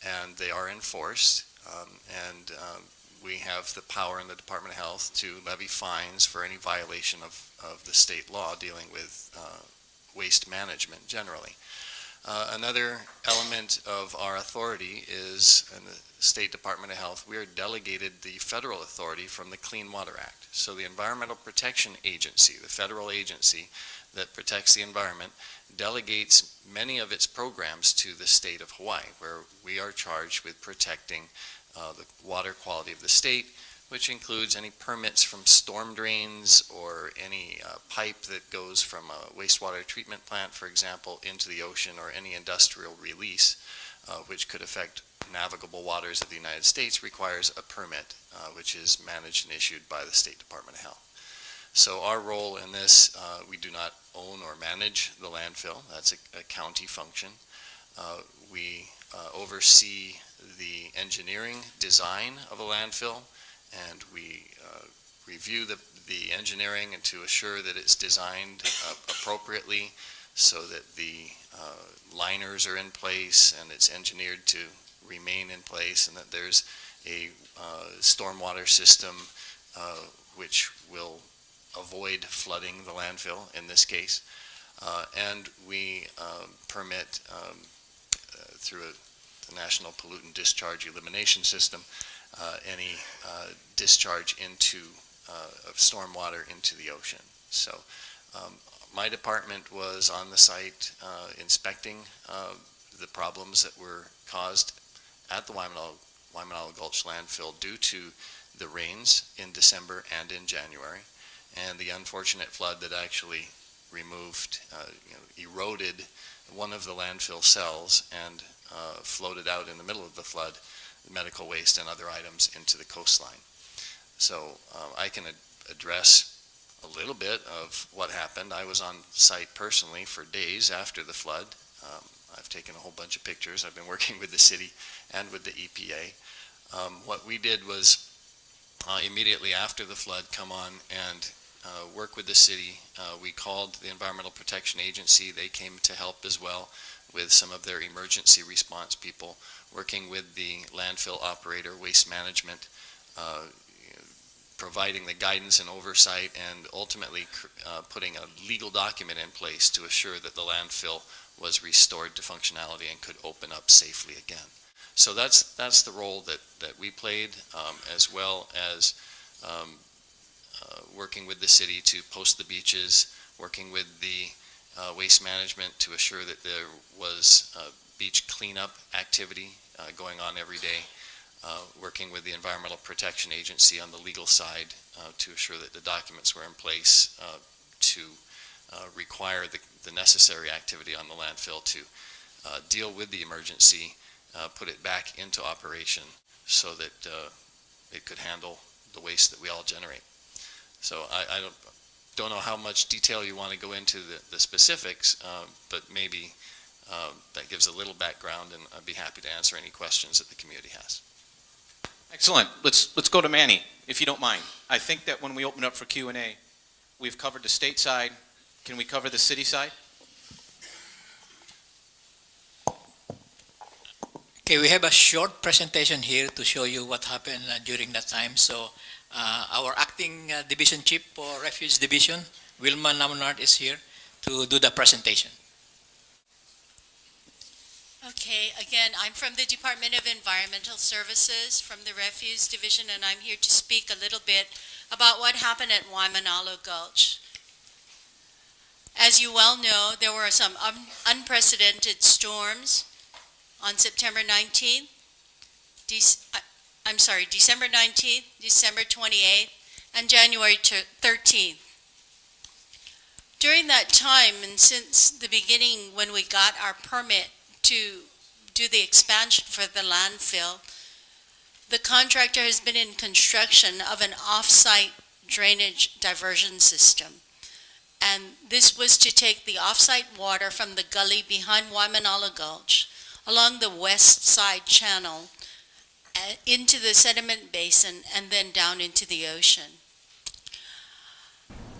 and they are enforced. And we have the power in the Department of Health to levy fines for any violation of the state law dealing with waste management generally. Another element of our authority is, in the State Department of Health, we are delegated the federal authority from the Clean Water Act. So the Environmental Protection Agency, the federal agency that protects the environment, delegates many of its programs to the state of Hawaii, where we are charged with protecting the water quality of the state, which includes any permits from storm drains or any pipe that goes from a wastewater treatment plant, for example, into the ocean, or any industrial release, which could affect navigable waters of the United States, requires a permit, which is managed and issued by the State Department of Health. So our role in this, we do not own or manage the landfill. That's a county function. We oversee the engineering design of a landfill, and we review the engineering and to assure that it's designed appropriately so that the liners are in place and it's engineered to remain in place, and that there's a stormwater system which will avoid flooding the landfill in this case. And we permit through the National Pollutant Discharge Elimination System any discharge of stormwater into the ocean. So my department was on the site inspecting the problems that were caused at the Waimanalo Gulch landfill due to the rains in December and in January, and the unfortunate flood that actually removed, eroded one of the landfill cells and floated out in the middle of the flood medical waste and other items into the coastline. So I can address a little bit of what happened. I was on site personally for days after the flood. I've taken a whole bunch of pictures. I've been working with the city and with the EPA. What we did was immediately after the flood come on and work with the city. We called the Environmental Protection Agency. They came to help as well with some of their emergency response people, working with the landfill operator, waste management, providing the guidance and oversight, and ultimately putting a legal document in place to assure that the landfill was restored to functionality and could open up safely again. So that's the role that we played, as well as working with the city to post the beaches, working with the waste management to assure that there was beach cleanup activity going on every day, working with the Environmental Protection Agency on the legal side to assure that the documents were in place to require the necessary activity on the landfill to deal with the emergency, put it back into operation so that it could handle the waste that we all generate. So I don't know how much detail you want to go into the specifics, but maybe that gives a little background, and I'd be happy to answer any questions that the community has. Excellent. Let's go to Manny, if you don't mind. I think that when we open up for Q&A, we've covered the state side. Can we cover the city side? Okay, we have a short presentation here to show you what happened during that time. So our acting division chief for Refuge Division, Wilma Namunart, is here to do the presentation. Okay, again, I'm from the Department of Environmental Services from the Refuse Division, and I'm here to speak a little bit about what happened at Waimanalo Gulch. As you well know, there were some unprecedented storms on September 19th, December 19th, December 28th, and January 13th. During that time, and since the beginning when we got our permit to do the expansion for the landfill, the contractor has been in construction of an off-site drainage diversion system. And this was to take the off-site water from the gully behind Waimanalo Gulch along the west side channel into the sediment basin and then down into the ocean.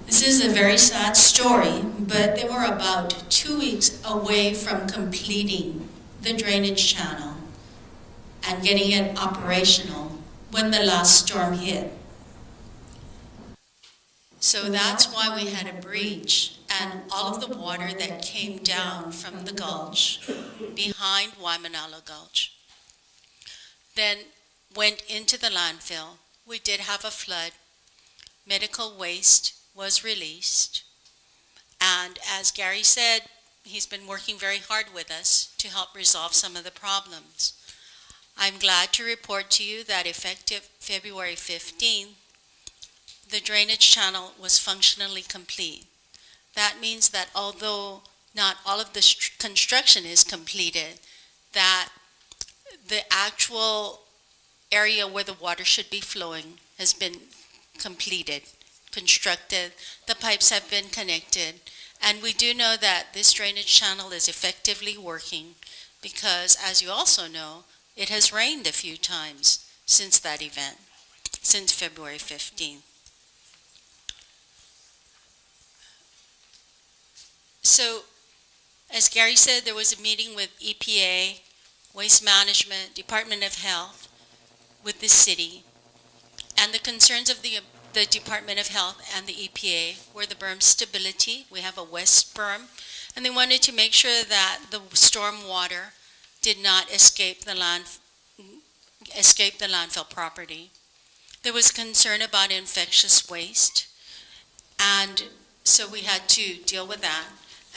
This is a very sad story, but they were about 2 weeks away from completing the drainage channel. and getting it operational when the last storm hit. So that's why we had a breach, and all of the water that came down from the gulch behind Waimanalo Gulch then went into the landfill. We did have a flood. Medical waste was released. And as Gary said, he's been working very hard with us to help resolve some of the problems. I'm glad to report to you that effective February 15th, the drainage channel was functionally complete. That means that although not all of the construction is completed, that the actual area where the water should be flowing has been completed, constructed, the pipes have been connected, and we do know that this drainage channel is effectively working because, as you also know, it has rained a few times since that event, since February 15th. So, as Gary said, there was a meeting with EPA, Waste Management, Department of Health, with the city, and the concerns of the Department of Health and the EPA were the berm stability. We have a west berm, and they wanted to make sure that the storm water did not escape the landfill property. There was concern about infectious waste, and so we had to deal with that.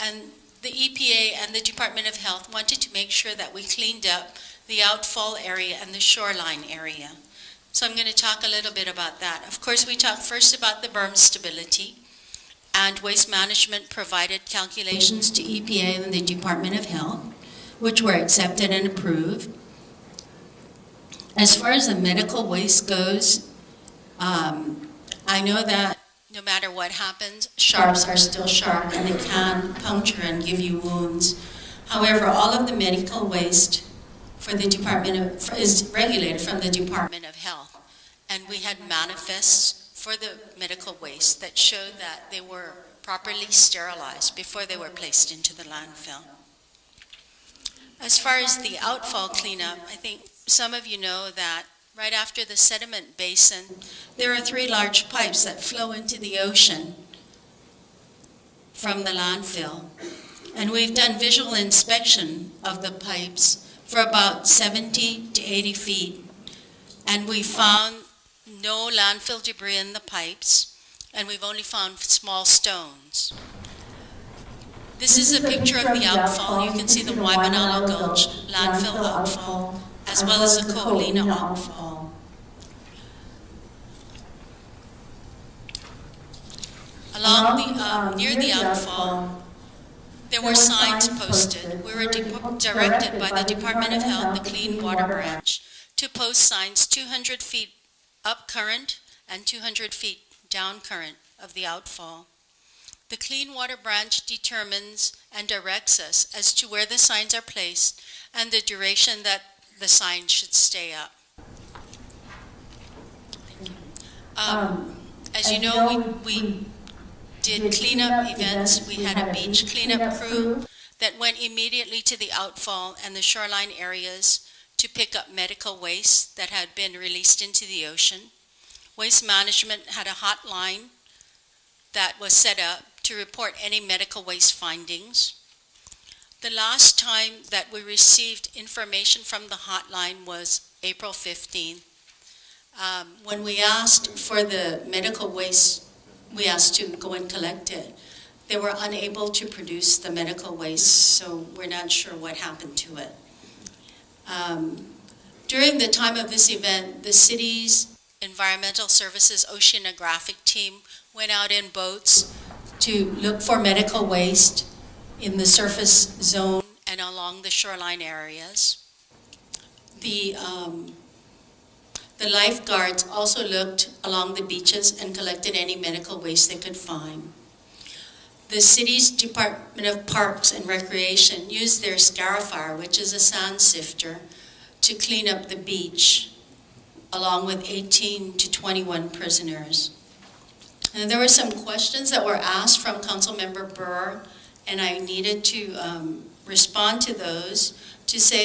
And the EPA and the Department of Health wanted to make sure that we cleaned up the outfall area and the shoreline area. So I'm going to talk a little bit about that. Of course, we talked first about the berm stability, and Waste Management provided calculations to EPA and the Department of Health, which were accepted and approved. As far as the medical waste goes, I know that no matter what happens, sharps are still sharp and they can puncture and give you wounds. However, all of the medical waste for the is regulated from the Department of Health. And we had manifests for the medical waste that showed that they were properly sterilized before they were placed into the landfill. As far as the outfall cleanup, I think some of you know that right after the sediment basin, there are 3 large pipes that flow into the ocean from the landfill. And we've done visual inspection of the pipes for about 70 to 80 feet. And we found no landfill debris in the pipes, and we've only found small stones. This is a picture of the outfall. You can see the Waimanalo Gulch landfill outfall, as well as the Ko'olina outfall. Along the near the outfall, there were signs posted. We were directed by the Department of Health, the Clean Water Branch, to post signs 200 feet up current and 200 feet down current of the outfall. The Clean Water Branch determines and directs us as to where the signs are placed and the duration that the sign should stay up. As you know, we did cleanup events. We had a beach cleanup crew that went immediately to the outfall and the shoreline areas to pick up medical waste that had been released into the ocean. Waste Management had a hotline that was set up to report any medical waste findings. The last time that we received information from the hotline was April 15th. When we asked for the medical waste, we asked to go and collect it. They were unable to produce the medical waste, so we're not sure what happened to it. During the time of this event, the city's Environmental Services Oceanographic team went out in boats to look for medical waste in the surface zone and along the shoreline areas. The lifeguards also looked along the beaches and collected any medical waste they could find. The city's Department of Parks and Recreation used their scarifier, which is a sand sifter, to clean up the beach, along with 18 to 21 prisoners. And there were some questions that were asked from Councilmember Berg, and I needed to respond to those to say